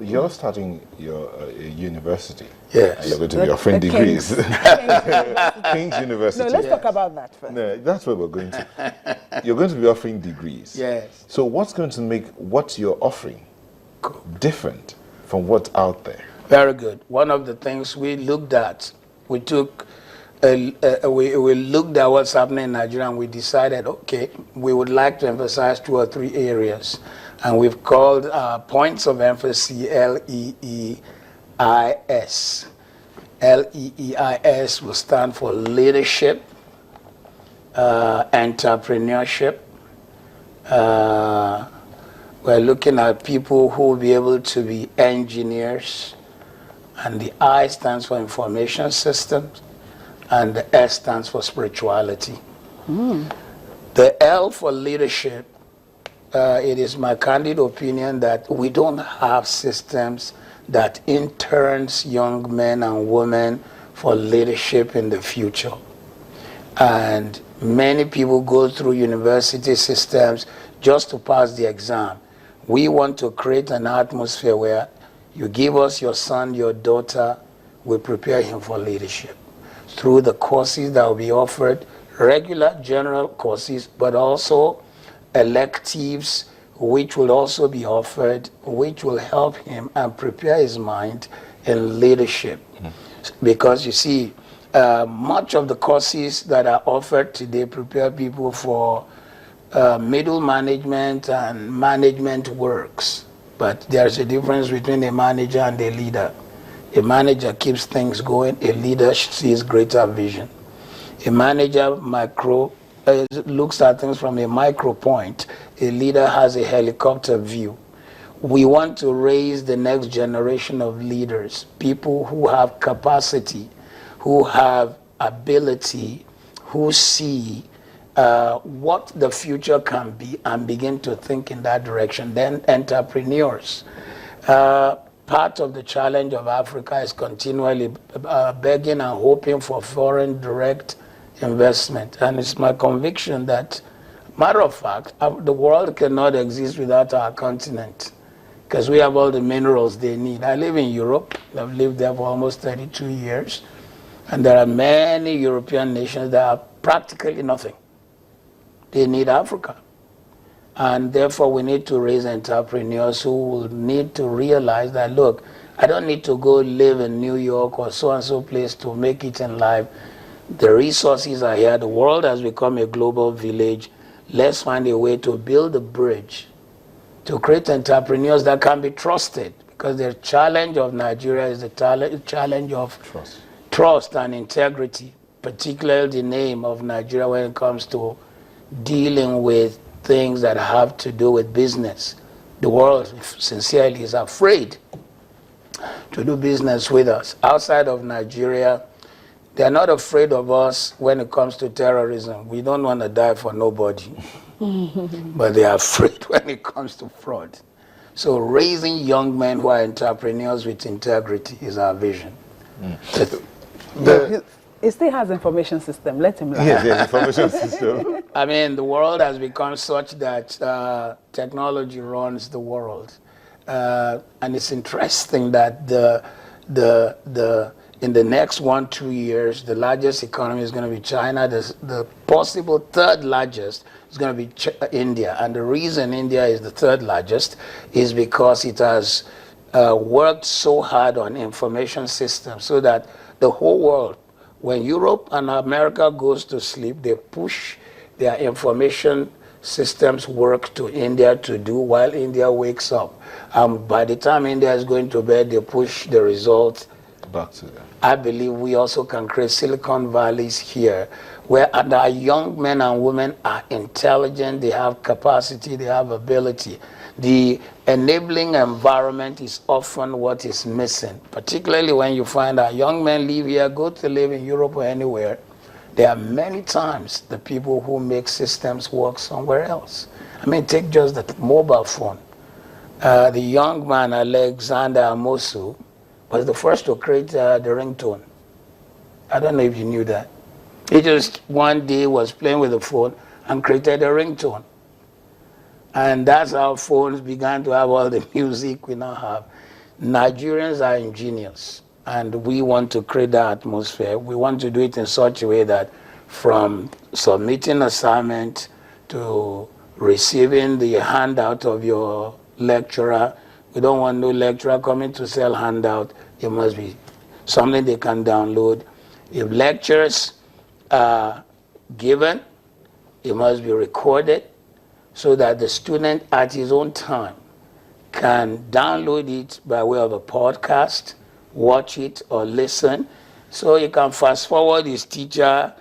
You're starting your university. Yes. And you're going to be offering degrees. King's University. No, let's talk about that first. No, that's where we're going to. You're going to be offering degrees. Yes. So what's going to make what you're offering different from what's out there? Very good. One of the things we looked at, we looked at what's happening in Nigeria, and we decided, okay, we would like to emphasize 2 or 3 areas. And we've called points of emphasis LEEIS. LEEIS will stand for leadership, entrepreneurship. We're looking at people who will be able to be engineers. And the I stands for information systems. And the S stands for spirituality. The L for leadership. It is my candid opinion that we don't have systems that interns young men and women for leadership in the future. And many people go through university systems just to pass the exam. We want to create an atmosphere where you give us your son, your daughter, we prepare him for leadership through the courses that will be offered, regular general courses, but also electives which will also be offered, which will help him and prepare his mind in leadership. Because you see, much of the courses that are offered today prepare people for middle management and management works. But there's a difference between a manager and a leader. A manager keeps things going, a leader sees greater vision. A manager looks at things from a micro point. A leader has a helicopter view. We want to raise the next generation of leaders, people who have capacity, who have ability, who see what the future can be and begin to think in that direction. Then entrepreneurs. Part of the challenge of Africa is continually begging and hoping for foreign direct investment. And it's my conviction that, matter of fact, the world cannot exist without our continent, because we have all the minerals they need. I live in Europe. I've lived there for almost 32 years. And there are many European nations that have practically nothing. They need Africa. And therefore, we need to raise entrepreneurs who will need to realize that, look, I don't need to go live in New York or so-and-so place to make it in life. The resources are here. The world has become a global village. Let's find a way to build a bridge to create entrepreneurs that can be trusted. Because the challenge of Nigeria is the challenge of trust and integrity, particularly the name of Nigeria when it comes to dealing with things that have to do with business. The world, sincerely, is afraid to do business with us. Outside of Nigeria, they're not afraid of us when it comes to terrorism. We don't want to die for nobody. But they are afraid when it comes to fraud. So raising young men who are entrepreneurs with integrity is our vision. He still has information system. Let him learn. Yes, yes, information system. I mean, the world has become such that technology runs the world. And it's interesting that in the next 1-2 years, the largest economy is going to be China. The possible third largest is going to be India. And the reason India is the third largest is because it has worked so hard on information systems so that the whole world, when Europe and America goes to sleep, they push their information systems work to India to do while India wakes up. By the time India is going to bed, they push the results back to them. I believe we also can create Silicon Valleys here, where our young men and women are intelligent, they have capacity, they have ability. The enabling environment is often what is missing, particularly when you find our young men live here, go to live in Europe or anywhere. There are many times the people who make systems work somewhere else. I mean, take just the mobile phone. The young man, Alexander Amosu, was the first to create the ringtone. I don't know if you knew that. He just one day was playing with the phone and created a ringtone. And that's how phones began to have all the music we now have. Nigerians are ingenious, and we want to create that atmosphere. We want to do it in such a way that from submitting assignment to receiving the handout of your lecturer, we don't want no lecturer coming to sell handout. It must be something they can download. If lectures are given, it must be recorded so that the student at his own time can download it by way of a podcast, watch it or listen, so he can fast forward his teacher,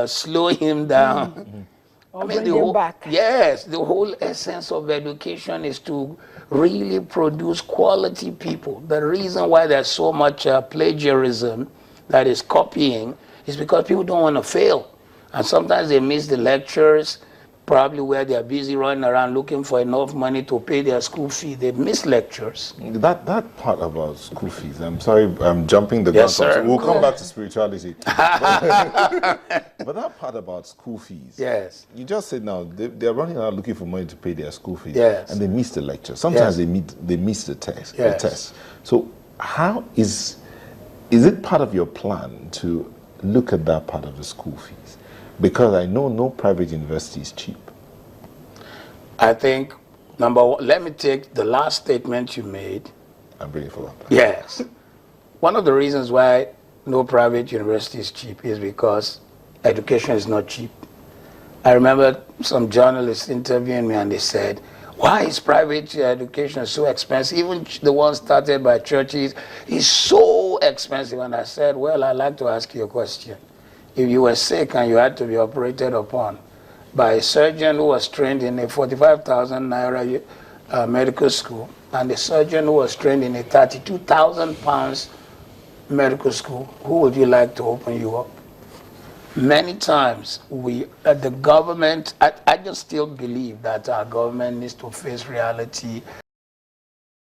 slow him down. Or bring him back. Yes, the whole essence of education is to really produce quality people. The reason why there's so much plagiarism, that is copying, is because people don't want to fail. And sometimes they miss the lectures, probably where they're busy running around looking for enough money to pay their school fee. They miss lectures. That part about school fees, I'm sorry, I'm jumping the gun. Yes, sir. We'll come back to spirituality. But that part about school fees, Yes. you just said now, they're running around looking for money to pay their school fees. Yes. And they miss the lecture. Sometimes Yes. they miss the test. Yes. The test. So how is it part of your plan to look at that part of the school fees? Because I know no private university is cheap. I think, number one, let me take the last statement you made. I'm really for that. Yes. One of the reasons why no private university is cheap is because education is not cheap. I remember some journalists interviewing me and they said, why is private education so expensive? Even the one started by churches is so expensive. And I said, well, I'd like to ask you a question. If you were sick and you had to be operated upon by a surgeon who was trained in a 45,000 naira medical school and a surgeon who was trained in a 32,000 pounds medical school, who would you like to open you up? Many times the government, I just still believe that our government needs to face reality